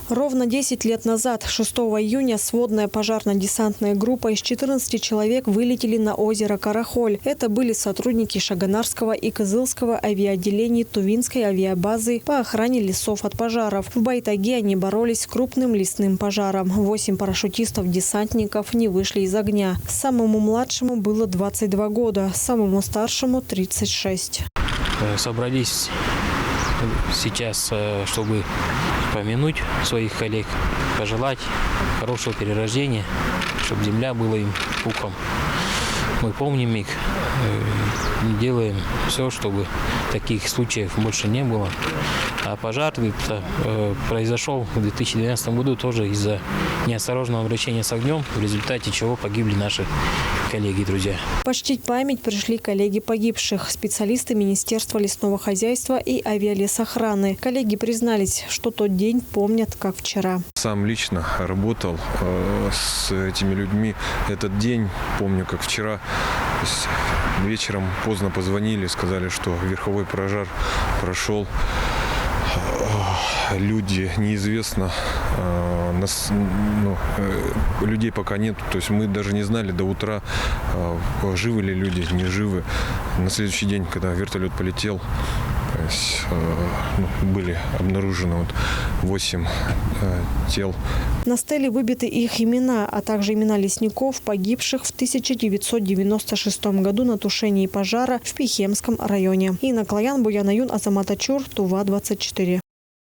Ровно 10 лет назад, 6 июня, сводная пожарно-десантная группа из 14 человек вылетели на озеро Карахоль. Это были сотрудники Шагонарского и Кызылского авиаотделений Тувинской авиабазы по охране лесов от пожаров. В Байтаге они боролись с крупным лесным пожаром. 8 парашютистов-десантников не вышли из огня. Самому младшему было 22 года, самому старшему – 36. Собрались сейчас, чтобы помянуть своих коллег, пожелать хорошего перерождения, чтобы земля была им пухом. Мы помним их, делаем все, чтобы таких случаев больше не было. А пожар произошел в 2012 году тоже из-за неосторожного обращения с огнем, в результате чего погибли наши коллеги и друзья. Почтить память пришли коллеги погибших, специалисты Министерства лесного хозяйства и авиалесохраны. Коллеги признались, что тот день помнят как вчера. Сам лично работал с этими людьми. Этот день помню как вчера. Вечером поздно позвонили, сказали, что верховой пожар прошел. Люди неизвестно, людей пока нет, то есть мы даже не знали до утра, живы ли люди, не живы. На следующий день, когда вертолет полетел, были обнаружены 8 тел. На стеле выбиты их имена, а также имена лесников, погибших в 1996 году на тушении пожара в Пихемском районе. Инна Клоян, Буян Аюн, Азамат Ачур, Тува 24.